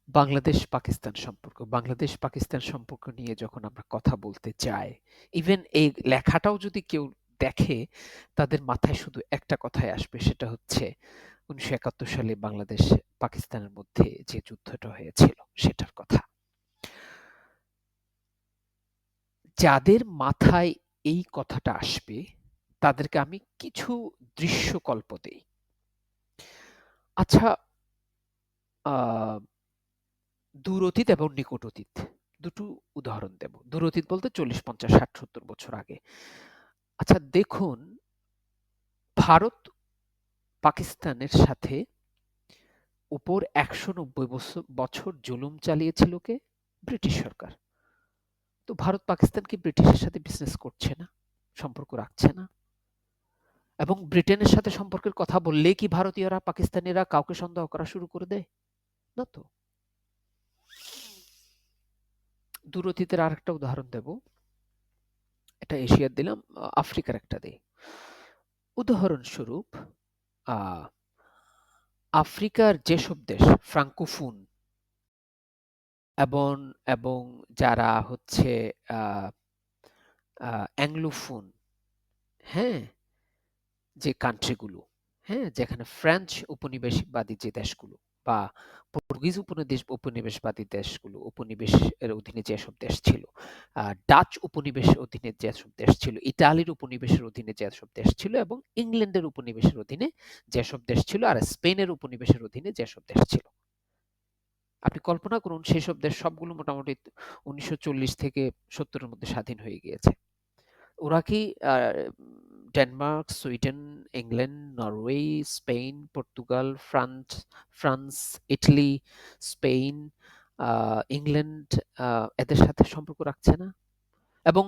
বাংলাদেশ পাকিস্তান সম্পর্ক নিয়ে যখন আমরা কথা বলতে যাই, ইভেন এই লেখাটাও যদি কেউ দেখে, তাদের মাথায় শুধু একটা কথাই আসবে, সেটা হচ্ছে ১৯৭১ সালে বাংলাদেশ পাকিস্তানের মধ্যে যে যুদ্ধটা হয়েছিল সেটার কথা। যাদের মাথায় এই কথাটা আসবে তাদেরকে আমি কিছু দৃশ্যকল্প দেই। আচ্ছা, আহ দূর অতীত এবং নিকট অতীত দুটো উদাহরণ দেব। দূর অতীত বলতে ৪০, ৫০, ৬০, ৭০ বছর আগে। আচ্ছা দেখুন, ভারত পাকিস্তানের সাথে উপর ১৯০ বছর জুলুম চালিয়েছিল কে? ব্রিটিশ সরকার। তো ভারত পাকিস্তান কি ব্রিটিশের সাথে বিজনেস করছে না, সম্পর্ক রাখছে না? এবং ব্রিটেনের সাথে সম্পর্কের কথা বললেই কি ভারতীয়রা পাকিস্তানিরা কাউকে সন্দেহ করা শুরু করে দেয়? না তো। দূর অতীতের আরেকটা উদাহরণ দেব। এটা এশিয়ার দিলাম, আফ্রিকার একটা দিই। উদাহরণস্বরূপ আহ, আফ্রিকার যেসব দেশ ফ্রাঙ্কোফোন এবং এবং যারা হচ্ছে আহ, অ্যাংলোফোন, হ্যাঁ, যে কান্ট্রিগুলো, হ্যাঁ, যেখানে ফ্রেঞ্চ উপনিবেশবাদী যে দেশগুলো বা পর্তুগিজ উপনিবেশবাদী দেশগুলো, উপনিবেশের অধীনে যেসব দেশ ছিল, ডাচ উপনিবেশের অধীনে যেসব দেশ ছিল, ইতালির উপনিবেশের অধীনে যেসব দেশ ছিল, এবং ইংল্যান্ডের উপনিবেশের অধীনে যেসব দেশ ছিল, আর স্পেনের উপনিবেশের অধীনে যেসব দেশ ছিল, আপনি কল্পনা করুন সেসব দেশ সবগুলো মোটামুটি ১৯৪০ থেকে ৭০-এর মধ্যে স্বাধীন হয়ে গিয়েছে। ওরা কি Denmark, Sweden, England, Norway, Spain, Portugal, France, Italy, Spain, England এদের সাথে সম্পর্ক রাখছে না? এবং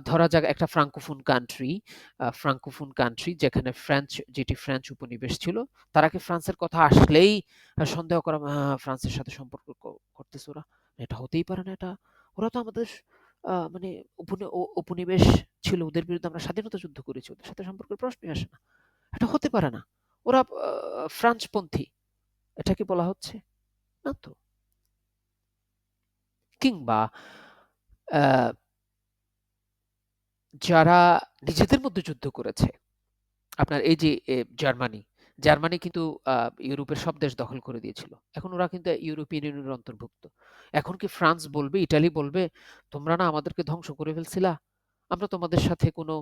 ধরা যাক একটা ফ্রাঙ্কোফোন কান্ট্রি যেখানে যেটি ফ্রেঞ্চ উপনিবেশ ছিল, তারা কি ফ্রান্সের কথা আসলেই সন্দেহ করা, ফ্রান্সের সাথে সম্পর্ক করতেছে ওরা? এটা হতেই পারে না। এটা ওরা তো আমাদের মানে উপনিবেশ ছিল, ওদের বিরুদ্ধে আমরা স্বাধীনতা যুদ্ধ করেছি, ওদের সাথে সম্পর্কের প্রশ্নই আসে না। এটা হতে পারে না। ওরা ফ্রান্সপন্থী, এটা কি বলা হচ্ছে? না তো। কিংবা আহ, যারা নিজেদের মধ্যে যুদ্ধ করেছে, আপনার এই যে জার্মানি, জার্মানি কিন্তু ইউরোপের সব দেশ দখল করে দিয়েছিল। এখন ওরা কিন্তু ইউরোপিয়ান ইউনিয়নের অন্তর্ভুক্ত। এখন কি ফ্রান্স বলবে, ইটালি বলবে, তোমরা না আমাদেরকে ধ্বংস করে ফেলছিলা, আমরা তোমাদের সাথে কোনো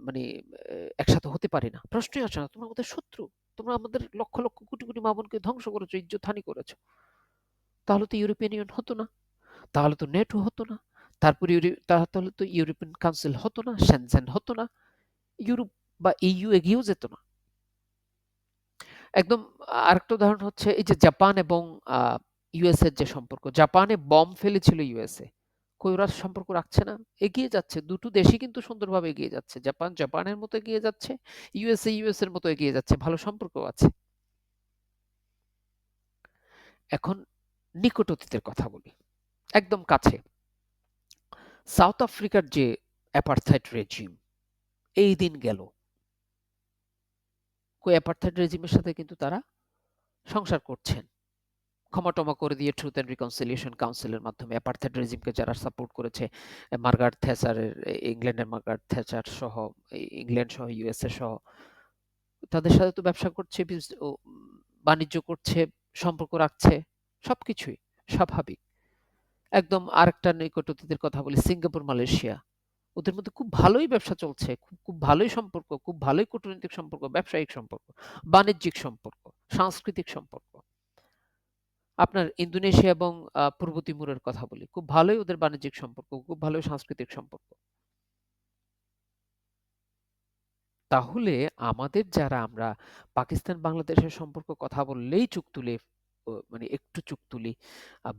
মানে একসাথে হতে পারি না? প্রশ্নই আসে না। তোমরা আমাদের শত্রু, তোমরা আমাদের লক্ষ লক্ষ কোটি কোটি মা বোনকে ধ্বংস করেছো, ইজ্জত হানি করেছো। তাহলে তো ইউরোপিয়ান ইউনিয়ন হতো না, তাহলে তো নেটো হতো না, তাহলে তো ইউরোপিয়ান কাউন্সিল হতো না, সেনজেন হতো না, ইউরোপ বা ইইউ এগিয়েও যেত না। একদম আরেকটা উদাহরণ হচ্ছে এই যে জাপান এবং ইউএস এর যে সম্পর্ক, জাপানে বম ফেলেছিল ইউএসএ, কই ওরা সম্পর্ক রাখছে না? এগিয়ে যাচ্ছে, দুটো দেশই কিন্তু সুন্দরভাবে এগিয়ে যাচ্ছে। জাপান জাপানের মতো এগিয়ে যাচ্ছে, ইউএসএ ইউএস এর মতো এগিয়ে যাচ্ছে, ভালো সম্পর্ক আছে। এখন নিকট অতীতের কথা বলি, একদম কাছে। সাউথ আফ্রিকার যে অ্যাপারথাইড রেজিম, এই দিন গেল, কই অ্যাপারথাইড রেজিমের সাথে কিন্তু তারা সংসার করছেন, ক্ষমা-টমা করে দিয়ে ট্রুথ অ্যান্ড রিকনসিলিয়েশন কাউন্সিলের মাধ্যমে অ্যাপারথাইড রেজিমকে যারা সাপোর্ট করেছে, মার্গারেট থ্যাচারের, ইংল্যান্ডের মার্গারেট থ্যাচার সহ, ইংল্যান্ড সহ, ইউএসএ সহ, তাদের সাথে তো ব্যবসা করছে, বাণিজ্য করছে, সম্পর্ক রাখছে, সবকিছুই স্বাভাবিক। একদম আরেকটা নিকট অতীতের কথা বলি, সিঙ্গাপুর, মালয়েশিয়া, ওদের মধ্যে খুব ভালোই ব্যবসা চলছে, খুব খুব ভালোই সম্পর্ক, খুব ভালোই কূটনৈতিক সম্পর্ক, ব্যবসায়িক সম্পর্ক, বাণিজ্যিক সম্পর্ক, সাংস্কৃতিক সম্পর্ক। আপনার ইন্দোনেশিয়া এবং পূর্ব তিমুরের কথা বলি, খুব ভালোই ওদের বাণিজ্যিক সম্পর্ক, খুব ভালোই সাংস্কৃতিক সম্পর্ক। তাহলে আমাদের যারা আমরা পাকিস্তান বাংলাদেশের সম্পর্ক কথা বললেই চোখ তুলে, মানে একটু চোখ তুলি,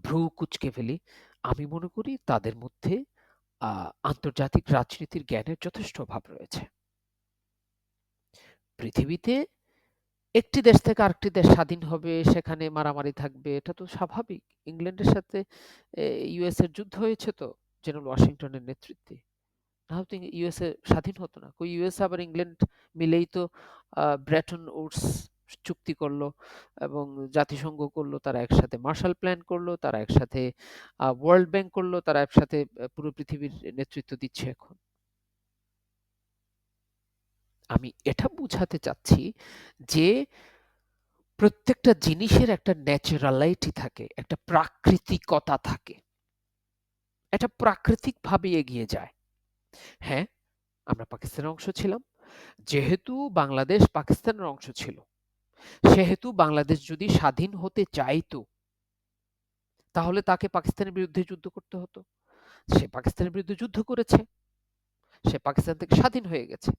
ভ্রু কুঁচকে ফেলি, আমি মনে করি তাদের মধ্যে আন্তর্জাতিক রাজনীতির জ্ঞানের যথেষ্ট অভাব রয়েছে। পৃথিবীতে একটি দেশ থেকে আরেকটি দেশ স্বাধীন হবে, সেখানে মারামারি থাকবে, এটা তো স্বাভাবিক। ইংল্যান্ডের সাথে ইউএস এর যুদ্ধ হয়েছে তো, জেনারেল ওয়াশিংটনের নেতৃত্বে। না হলে তো ইউএসএ স্বাধীন হতো না। কই ইউএসএ আবার ইংল্যান্ড মিলেই তো ব্রেটন উডস চুক্তি করলো এবং জাতিসংঘ করলো, তারা একসাথে মার্শাল প্ল্যান করলো, তারা একসাথে ওয়ার্ল্ড ব্যাংক করলো, তারা একসাথে পুরো পৃথিবীর নেতৃত্ব দিচ্ছে এখন। আমি এটা বুঝাতে চাচ্ছি যে প্রত্যেকটা জিনিসের একটা ন্যাচারালাইটি থাকে, একটা প্রাকৃতিকতা থাকে, এটা প্রাকৃতিকভাবে এগিয়ে যায়। হ্যাঁ, আমরা পাকিস্তানের অংশ ছিলাম, যেহেতু বাংলাদেশ পাকিস্তানের অংশ ছিল, সেহেতু বাংলাদেশ যদি স্বাধীন হতে চাইতো তাহলে তাকে পাকিস্তানের বিরুদ্ধে যুদ্ধ করতে হতো। সে পাকিস্তানের বিরুদ্ধে যুদ্ধ করেছে, সে পাকিস্তান থেকে স্বাধীন হয়ে গেছে।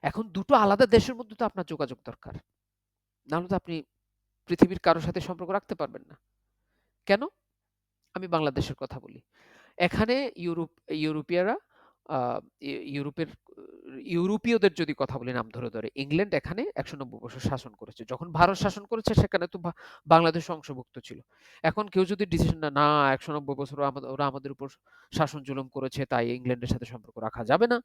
এখন দুটো আলাদা দেশের মধ্যে তো আপনার যোগাযোগ দরকার, নাহলে তো আপনি পৃথিবীর কারোর সাথে সম্পর্ক রাখতে পারবেন না। কেন? আমি বাংলাদেশের কথা বলি। এখানে ইউরোপীয়রা ইউরোপের ইউরোপীয়দের যদি কথা বলি নাম ধরে ধরে, ইংল্যান্ড এখানে 190 বছর শাসন করেছে। যখন ভারত শাসন করেছে সেখানে তো বাংলাদেশ অংশভুক্ত ছিল। এখন কেউ যদি ডিসিশন না 190 বছর ওরা আমাদের উপর শাসন জুলুম করেছে, তাই ইংল্যান্ডের সাথে সম্পর্ক রাখা যাবে না।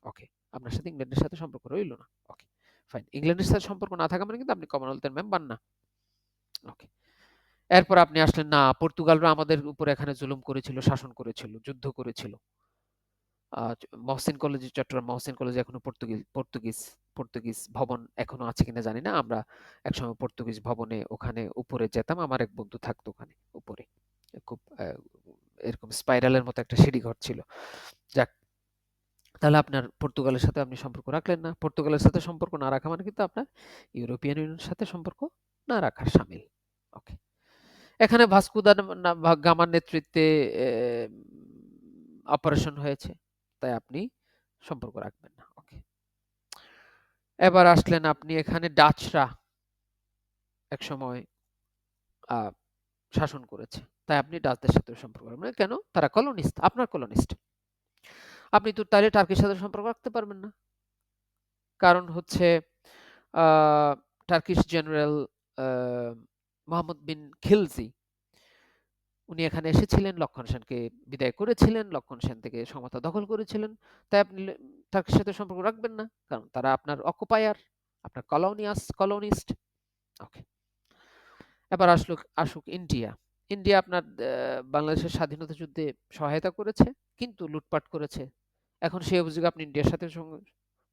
ওকে, আপনার সাথে ইংল্যান্ডের সাথে সম্পর্ক রইল না। ওকে, ফাইন। ইংল্যান্ডের সাথে সম্পর্ক না থাকা মানে কিন্তু আপনি কমনওয়েলথের মেম্বার না। ওকে, এরপর আপনি আসলেন না পর্তুগালরা আমাদের উপর এখানে জুলুম করেছিল, শাসন করেছিল, যুদ্ধ করেছিল। মহসিন কলেজে, চট্টগ্রাম মহসিন কলেজে এখনো পর্তুগিজ পর্তুগিজ ভবন এখনো আছে কিনা জানি না। আমরা একসময় পর্তুগিজ ভবনে ওখানে উপরে যেতাম, আমার এক বন্ধু থাকতো ওখানে উপরে, খুব এরকম স্পাইরালের মতো একটা সিঁড়ি ঘর ছিল। যাক, তাহলে আপনার পর্তুগালের সাথে আপনি সম্পর্ক রাখলেন না। পর্তুগালের সাথে সম্পর্ক না রাখা মানে কিন্তু আপনার ইউরোপিয়ান ইউনিয়নের সাথে সম্পর্ক না রাখার শামিল। ওকে, এখানে ভাস্কো দা গামার নেতৃত্বে অপারেশন হয়েছে, তাই আপনি সম্পর্ক রাখবেন না। ওকে, এবার আসলেন আপনি এখানে ডাচরা একসময় আহ, শাসন করেছে, তাই আপনি ডাচদের সাথে সম্পর্ক রাখবেন না। কেন? তারা কলোনিস্ট, আপনার কলোনিস্ট। আপনি তো তাহলে টার্কির সাথে সম্পর্ক রাখতে পারবেন না। কারণ হচ্ছে টার্কিশ জেনারেল মোহাম্মদ বিন খিলজি, উনি এখানে এসেছিলেন, লক্ষণ সেনকে বিদায় করেছিলেন, লক্ষণ সেন থেকে ক্ষমতা দখল করেছিলেন। তাই আপনি টার্কির সাথে সম্পর্ক রাখবেন না, কারণ তারা আপনার অকুপায়ার, আপনার কলোনিস্ট। ওকে, এবার আসুক ইন্ডিয়া। ইন্ডিয়া আপনার বাংলাদেশের স্বাধীনতা যুদ্ধে সহায়তা করেছে, কিন্তু লুটপাট করেছে। এখন সেই অভিযোগে আপনি ইন্ডিয়ার সাথে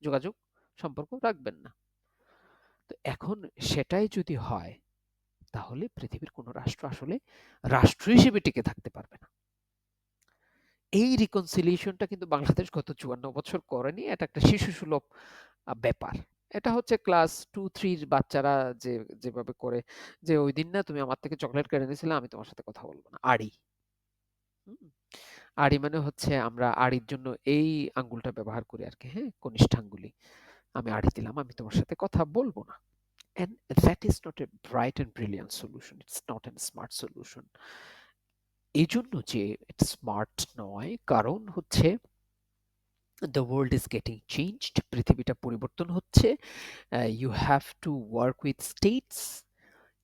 যোগাযোগ সম্পর্ক রাখবেন না। তো এখন সেটাই যদি হয়, তাহলে পৃথিবীর কোন রাষ্ট্র আসলে রাষ্ট্র হিসেবে টিকে থাকতে পারবে না। এই রিকনসিলিয়েশনটা কিন্তু বাংলাদেশ গত ৫৪ বছর করেনি। এটা একটা শিশুসুলভ ব্যাপার। এটা হচ্ছে ক্লাস 2-3 বাচ্চারা যেভাবে করে, যে ওই দিন না তুমি আমার থেকে চকলেট কেড়ে নিয়েছিলে, আমি তোমার সাথে কথা বলবো না। আড়ি। হুম? আড়ি মানে হচ্ছে আমরা আড়ির জন্য এই আঙ্গুলটা ব্যবহার করি আর কি, হ্যাঁ, কনিষ্ঠাঙ্গুলি। আমি আড়ি দিলাম, আমি তোমার সাথে কথা বলবো না। And that is not a bright and brilliant solution. It's not a smart solution. এই জন্য যে এটা স্মার্ট নয়, কারণ হচ্ছে the world is getting changed, পৃথিবীটা পরিবর্তন হচ্ছে। You have to work with states,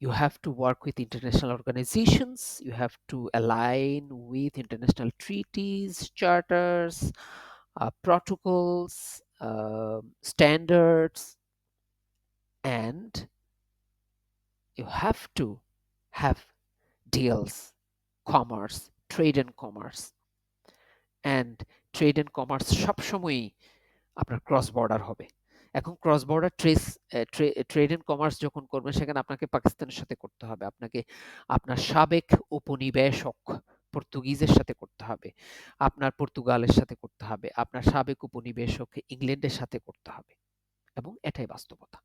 you have to work with international organizations, you have to align with international treaties, charters, protocols, standards, and you have to have deals, commerce, trade and commerce. And trade and commerce সবসময়ই আপনার cross border হবে। এখন cross border trade and commerce যখন করবেন, সেখানে আপনাকে পাকিস্তানের সাথে করতে হবে, আপনাকে আপনার সাবেক উপনিবেশক পর্তুগিজের সাথে করতে হবে, আপনার পর্তুগালের সাথে করতে হবে, আপনার সাবেক উপনিবেশক ইংল্যান্ডের সাথে করতে হবে, এবং এটাই বাস্তবতা।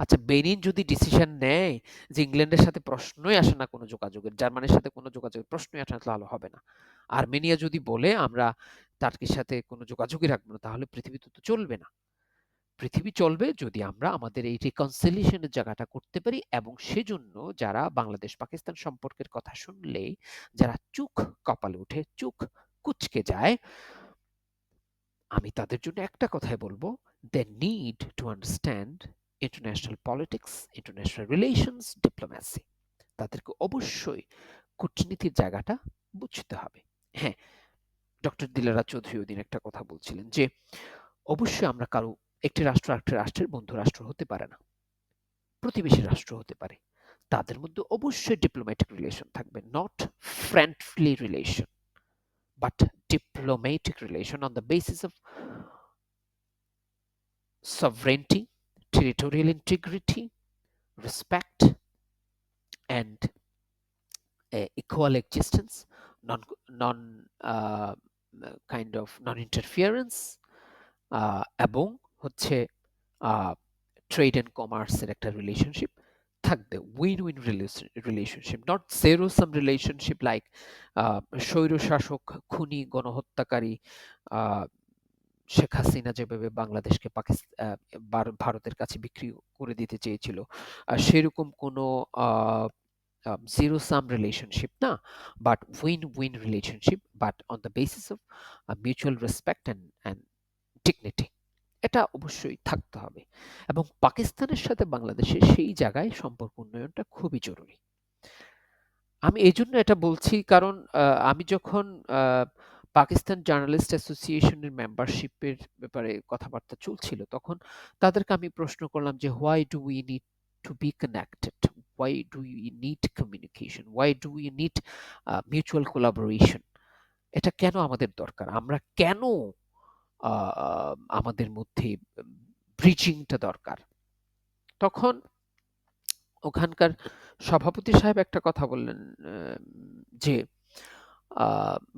আচ্ছা, বেনিন যদি ডিসিশন নেয় যে ইংল্যান্ডের সাথে প্রশ্নই আসে না কোনো যোগাযোগের, জার্মানির সাথে কোনো যোগাযোগের প্রশ্নই আসে না, তাহলে হবে না। আর্মেনিয়া যদি বলে আমরা টার্কির সাথে কোনো যোগাযোগই রাখবো না, তাহলে পৃথিবী তো চলবে না। পৃথিবী চলবে যদি আমরা আমাদের এই রিকনসিলিয়েশনের জায়গাটা করতে পারি, এবং সেজন্য যারা বাংলাদেশ পাকিস্তান সম্পর্কের কথা শুনলেই যারা চোখ কপালে উঠে, চোখ কুঁচকে যায়, আমি তাদের জন্য একটা কথাই বলবো, they need to understand international politics, international relations, diplomacy. তাদেরকে অবশ্যই কূটনীতির জায়গাটা বুঝতে হবে। হ্যাঁ, ডক্টর দিলারা চৌধুরী ওদিন একটা কথা বলছিলেন যে অবশ্যই আমরা কারো একটি রাষ্ট্র আরেকটি রাষ্ট্রের বন্ধু রাষ্ট্র হতে পারে না, প্রতিবেশী রাষ্ট্র হতে পারে। তাদের মধ্যে অবশ্যই ডিপ্লোম্যাটিক রিলেশন থাকবে, not friendly relation, but diplomatic relation on the basis of sovereignty, territorial integrity, respect, and equal existence, non kind of non-interference, এবং হচ্ছে ট্রেড অ্যান্ড কমার্সের একটা রিলেশনশিপ থাকবে, win win relationship, not zero sum relationship like স্বৈরশাসক, খুনি, গণহত্যাকারী শেখ হাসিনা যেভাবে বাংলাদেশকে ভারতের কাছে বিক্রি করে দিতে চেয়েছিল, সেরকম কোনো zero sum relationship না, but win-win relationship, but on the basis of mutual respect and dignity. এটা অবশ্যই থাকতে হবে এবং পাকিস্তানের সাথে বাংলাদেশের সেই জায়গায় সম্পর্ক উন্নয়নটা খুবই জরুরি। আমি এই জন্য এটা বলছি কারণ আমি যখন পাকিস্তান জার্নালিস্ট অ্যাসোসিয়েশনের মেম্বারশিপের ব্যাপারে কথাবার্তা চলছিল, তখন তাদেরকে আমি প্রশ্ন করলাম যে why do we need to B connected, why do we need communication, why do we need mutual collaboration, এটা কেন আমাদের দরকার, আমরা কেন আমাদের মধ্যে ব্রিজিংটা দরকার। তখন ওখানকার সভাপতি সাহেব একটা কথা বললেন, যে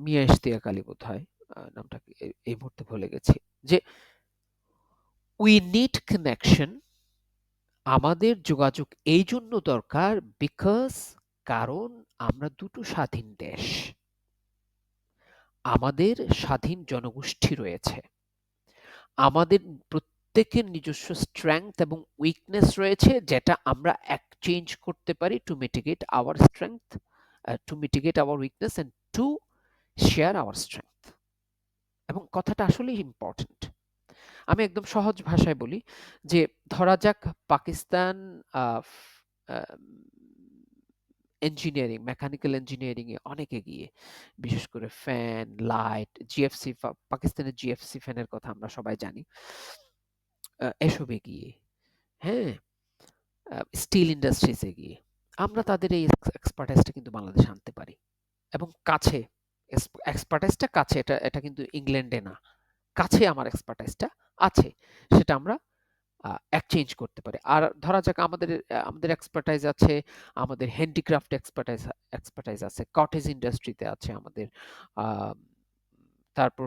মিয়া ইশতিয়াক আলী বোধ হয় নামটা, এই মুহূর্তে ভুলে গেছি, যে উই নিড কানেকশন, আমাদের যোগাযোগ এই জন্য দরকার বিকজ, কারণ আমরা দুটো স্বাধীন দেশ, আমাদের স্বাধীন জনগোষ্ঠী রয়েছে, আমাদের প্রত্যেকের নিজস্ব স্ট্রেংথ এবং উইকনেস রয়েছে, যেটা আমরা এক্সচেঞ্জ করতে পারি to mitigate our strength, to mitigate our weakness and to share our strength. এবং কথাটা আসলেই ইম্পর্টেন্ট। আমি একদম সহজ ভাষায় বলি যে ধরা যাক পাকিস্তান ইঞ্জিনিয়ারিং, মেকানিক্যাল ইঞ্জিনিয়ারিং এ অনেক এগিয়ে, বিশেষ করে ফ্যান, লাইট, জিএফসি, পাকিস্তানের জিএফসি ফ্যানের কথা আমরা সবাই জানি, এসব এগিয়ে, হ্যাঁ, স্টিল ইন্ডাস্ট্রিজ এগিয়ে, আমরা তাদের এই এক্সপার্টাইজটা কিন্তু বাংলাদেশে আনতে পারি এবং কাছে, এক্সপার্টাইজটা কাছে, এটা কিন্তু ইংল্যান্ডে না, কাছে আমার এক্সপার্টাইজটা আছে, সেটা আমরা এক্সচেঞ্জ করতে পারি। আর ধরা যাক আমাদের এক্সপার্টাইজ আছে, আমাদের হ্যান্ডিক্রাফট এক্সপার্টাইজ আছে, কটেজ ইন্ডাস্ট্রিতে আছে আমাদের, তারপর